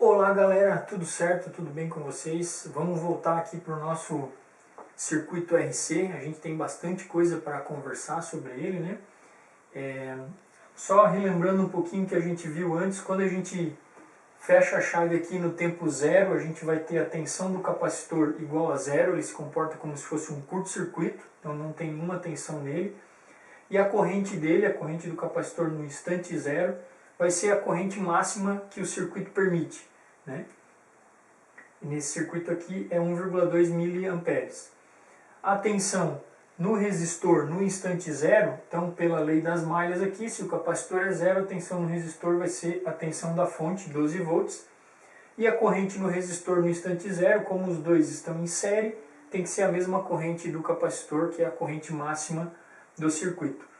Olá galera, tudo certo? Tudo bem com vocês? Vamos voltar aqui para o nosso circuito RC. A gente tem bastante coisa para conversar sobre ele, né? Só relembrando um pouquinho que a gente viu antes, quando a gente fecha a chave aqui no tempo zero, a gente vai ter a tensão do capacitor igual a zero, ele se comporta como se fosse um curto-circuito, então não tem nenhuma tensão nele. E a corrente dele, a corrente do capacitor no instante zero, vai ser a corrente máxima que o circuito permite, né? E nesse circuito aqui é 1,2 mA. A tensão no resistor no instante zero, então pela lei das malhas aqui, se o capacitor é zero, a tensão no resistor vai ser a tensão da fonte, 12 volts. E a corrente no resistor no instante zero, como os dois estão em série, tem que ser a mesma corrente do capacitor, que é a corrente máxima do circuito.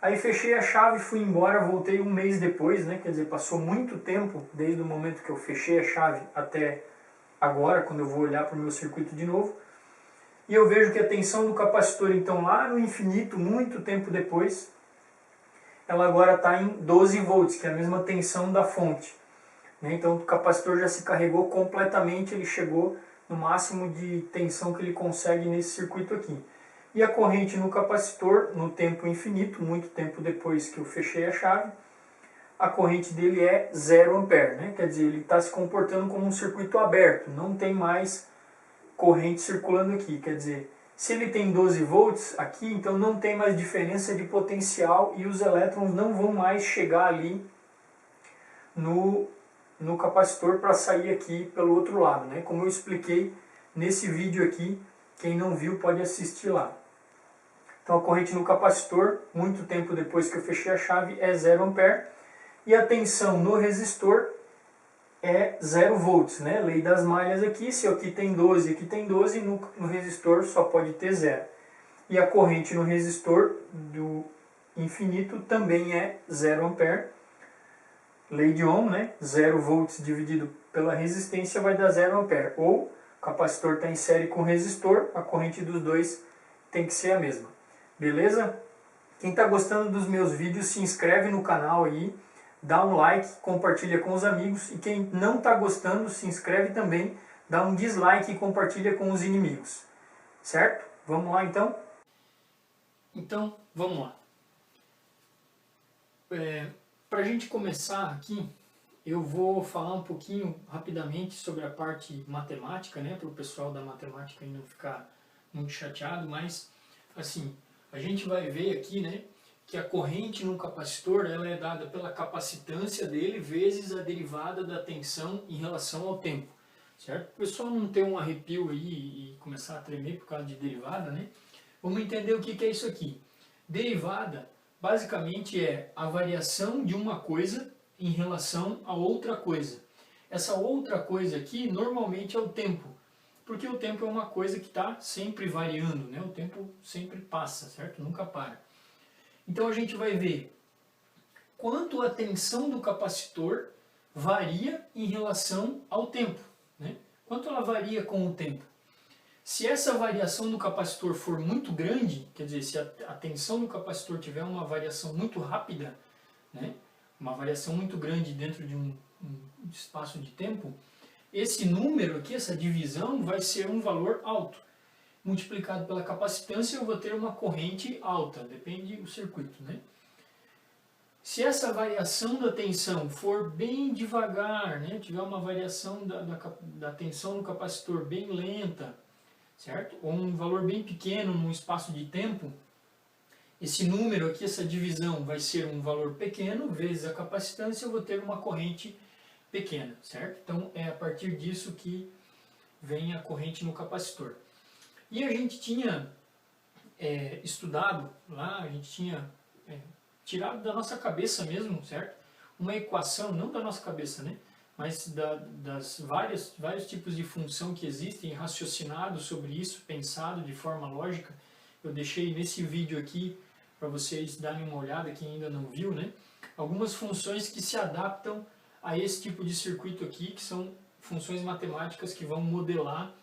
Aí fechei a chave, fui embora, voltei um mês depois, né? Quer dizer, passou muito tempo desde o momento que eu fechei a chave até agora, quando eu vou olhar para o meu circuito de novo. E eu vejo que a tensão do capacitor, então lá no infinito, muito tempo depois, ela agora está em 12 volts, que é a mesma tensão da fonte, né? Então o capacitor já se carregou completamente, ele chegou no máximo de tensão que ele consegue nesse circuito aqui. E a corrente no capacitor, no tempo infinito, muito tempo depois que eu fechei a chave, a corrente dele é 0 ampere, né? Quer dizer, ele está se comportando como um circuito aberto, não tem mais corrente circulando aqui. Quer dizer, se ele tem 12 volts aqui, então não tem mais diferença de potencial e os elétrons não vão mais chegar ali no capacitor para sair aqui pelo outro lado, né? Como eu expliquei nesse vídeo aqui, quem não viu pode assistir lá. Então a corrente no capacitor, muito tempo depois que eu fechei a chave, é 0 ampere. E a tensão no resistor é 0 volts, né? Lei das malhas aqui, se aqui tem 12 e aqui tem 12, no resistor só pode ter 0. E a corrente no resistor do infinito também é 0 ampere. Lei de Ohm, né? 0 volts dividido pela resistência vai dar 0 ampere. Ou o capacitor está em série com o resistor, a corrente dos dois tem que ser a mesma. Beleza? Quem está gostando dos meus vídeos, se inscreve no canal aí, dá um like, compartilha com os amigos. E quem não está gostando, se inscreve também, dá um dislike e compartilha com os inimigos. Certo? Vamos lá então? Então, vamos lá. Para a gente começar aqui, eu vou falar um pouquinho rapidamente sobre a parte matemática, né? Para o pessoal da matemática não ficar muito chateado, mas assim, a gente vai ver aqui, né, que a corrente no capacitor ela é dada pela capacitância dele vezes a derivada da tensão em relação ao tempo, certo? O pessoal não ter um arrepio aí e começar a tremer por causa de derivada, né? Vamos entender o que é isso aqui. Derivada basicamente é a variação de uma coisa em relação a outra coisa. Essa outra coisa aqui normalmente é o tempo, porque o tempo é uma coisa que está sempre variando, né? O tempo sempre passa, certo? Nunca para. Então a gente vai ver quanto a tensão do capacitor varia em relação ao tempo, né? Quanto ela varia com o tempo. Se essa variação do capacitor for muito grande, quer dizer, se a tensão do capacitor tiver uma variação muito rápida, né? Uma variação muito grande dentro de um espaço de tempo, esse número aqui, essa divisão, vai ser um valor alto. Multiplicado pela capacitância, eu vou ter uma corrente alta, depende do circuito, né? Se essa variação da tensão for bem devagar, né? Tiver uma variação da tensão no capacitor bem lenta, certo? Ou um valor bem pequeno num espaço de tempo, esse número aqui, essa divisão, vai ser um valor pequeno, vezes a capacitância, eu vou ter uma corrente pequena, certo? Então é a partir disso que vem a corrente no capacitor. E a gente tinha estudado lá, a gente tinha tirado da nossa cabeça mesmo, certo? Uma equação, não da nossa cabeça, né? Mas das vários tipos de função que existem, raciocinado sobre isso, pensado de forma lógica. Eu deixei nesse vídeo aqui para vocês darem uma olhada, quem ainda não viu, né? Algumas funções que se adaptam a esse tipo de circuito aqui, que são funções matemáticas que vão modelar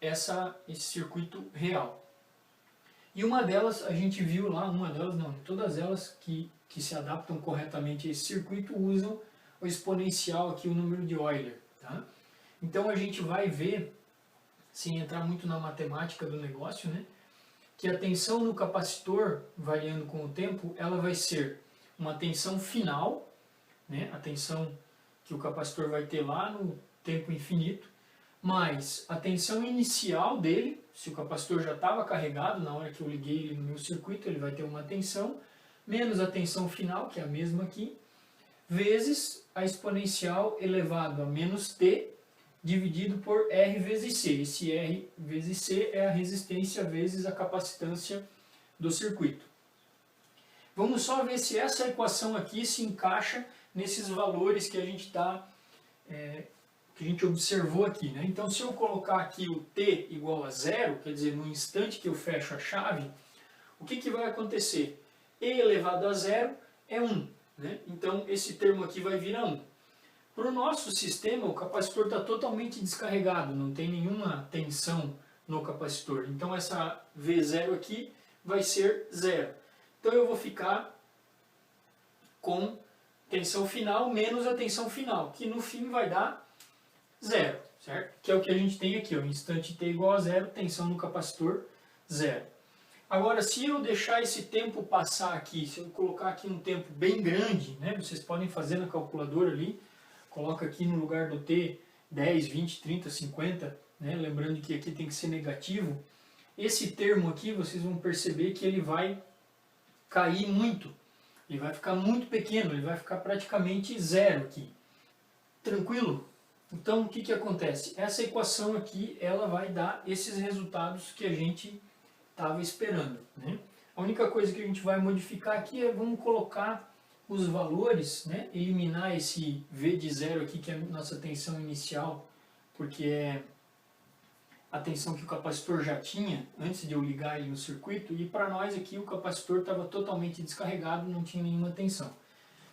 esse circuito real. E uma delas, a gente viu lá, uma delas não, todas elas que se adaptam corretamente a esse circuito usam o exponencial aqui, o número de Euler. Tá? Então a gente vai ver, sem entrar muito na matemática do negócio, né, que a tensão no capacitor, variando com o tempo, ela vai ser uma tensão final, né, a tensão que o capacitor vai ter lá no tempo infinito, mais a tensão inicial dele, se o capacitor já estava carregado na hora que eu liguei ele no meu circuito, ele vai ter uma tensão, menos a tensão final, que é a mesma aqui, vezes a exponencial elevado a menos t, dividido por R vezes C. Esse R vezes C é a resistência vezes a capacitância do circuito. Vamos só ver se essa equação aqui se encaixa nesses valores que a gente que a gente observou aqui, né? Então, se eu colocar aqui o t igual a zero, quer dizer, no instante que eu fecho a chave, o que vai acontecer? E elevado a zero é 1, né? Então, esse termo aqui vai virar 1. Para o nosso sistema, o capacitor está totalmente descarregado, não tem nenhuma tensão no capacitor. Então, essa V0 aqui vai ser 0. Então, eu vou ficar com tensão final menos a tensão final, que no fim vai dar 0, certo? Que é o que a gente tem aqui, ó, instante t igual a 0, tensão no capacitor 0. Agora, se eu deixar esse tempo passar aqui, se eu colocar aqui um tempo bem grande, né, vocês podem fazer na calculadora ali, coloca aqui no lugar do t 10, 20, 30, 50, né, lembrando que aqui tem que ser negativo, esse termo aqui vocês vão perceber que ele vai cair muito, ele vai ficar muito pequeno, ele vai ficar praticamente 0 aqui. Tranquilo? Então, o que acontece? Essa equação aqui, ela vai dar esses resultados que a gente estava esperando, né? A única coisa que a gente vai modificar aqui é, vamos colocar os valores, né? Eliminar esse V de 0 aqui, que é a nossa tensão inicial, porque é a tensão que o capacitor já tinha antes de eu ligar ele no circuito, e para nós aqui o capacitor estava totalmente descarregado, não tinha nenhuma tensão.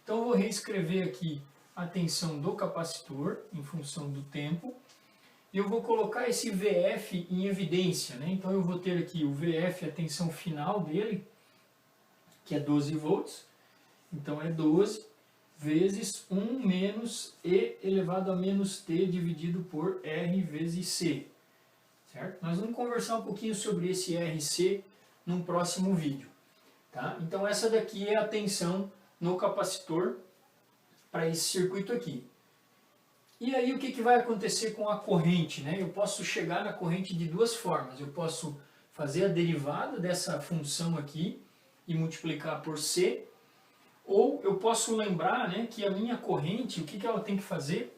Então eu vou reescrever aqui a tensão do capacitor em função do tempo, e eu vou colocar esse VF em evidência, né? Então eu vou ter aqui o VF, a tensão final dele, que é 12 volts, então é 12 vezes 1 menos E elevado a menos T dividido por R vezes C. Certo? Nós vamos conversar um pouquinho sobre esse RC num próximo vídeo. Tá? Então essa daqui é a tensão no capacitor para esse circuito aqui. E aí o que vai acontecer com a corrente? Né? Eu posso chegar na corrente de duas formas. Eu posso fazer a derivada dessa função aqui e multiplicar por C, ou eu posso lembrar, né, que a minha corrente, o que ela tem que fazer?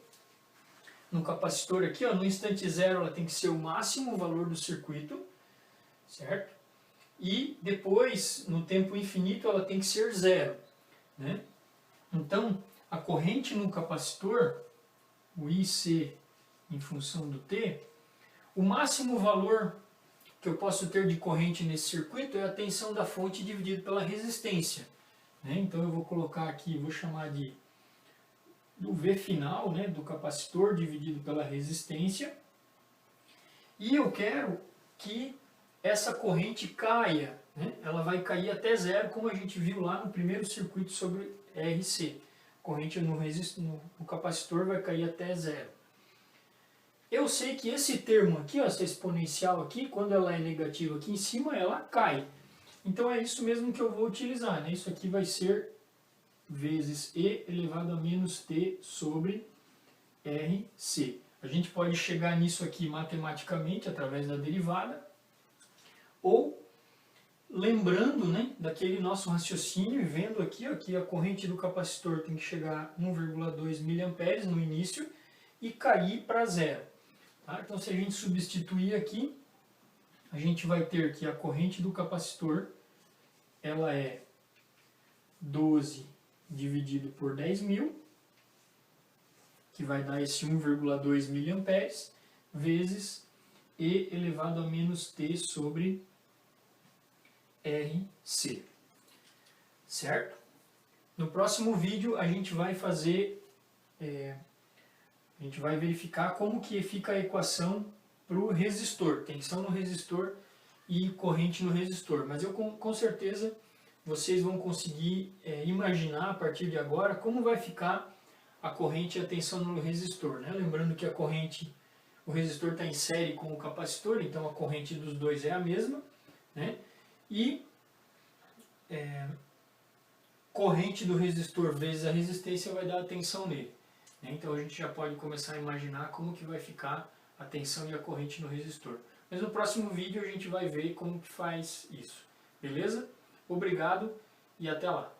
No capacitor aqui, ó, no instante zero, ela tem que ser o máximo valor do circuito, certo? E depois, no tempo infinito, ela tem que ser zero, né? Então, a corrente no capacitor, o IC em função do T, o máximo valor que eu posso ter de corrente nesse circuito é a tensão da fonte dividido pela resistência, né? Então eu vou colocar aqui, vou chamar de do V final, né, do capacitor dividido pela resistência, e eu quero que essa corrente caia, né, ela vai cair até zero, como a gente viu lá no primeiro circuito sobre RC. A corrente no capacitor vai cair até zero. Eu sei que esse termo aqui, ó, essa exponencial aqui, quando ela é negativa aqui em cima, ela cai. Então é isso mesmo que eu vou utilizar, né? Isso aqui vai ser vezes E elevado a menos T sobre RC. A gente pode chegar nisso aqui matematicamente através da derivada, ou lembrando, né, daquele nosso raciocínio e vendo aqui ó, que a corrente do capacitor tem que chegar a 1,2 mA no início e cair para zero. Tá? Então se a gente substituir aqui, a gente vai ter que a corrente do capacitor ela é 12 dividido por 10.000, que vai dar esse 1,2 mA, vezes E elevado a menos T sobre RC. Certo? No próximo vídeo a gente vai fazer, a gente vai verificar como que fica a equação para o resistor, tensão no resistor e corrente no resistor. Mas eu com certeza vocês vão conseguir imaginar a partir de agora como vai ficar a corrente e a tensão no resistor, né? Lembrando que a corrente, o resistor está em série com o capacitor, então a corrente dos dois é a mesma, né? E corrente do resistor vezes a resistência vai dar a tensão nele, né? Então a gente já pode começar a imaginar como que vai ficar a tensão e a corrente no resistor. Mas no próximo vídeo a gente vai ver como que faz isso, beleza? Obrigado e até lá!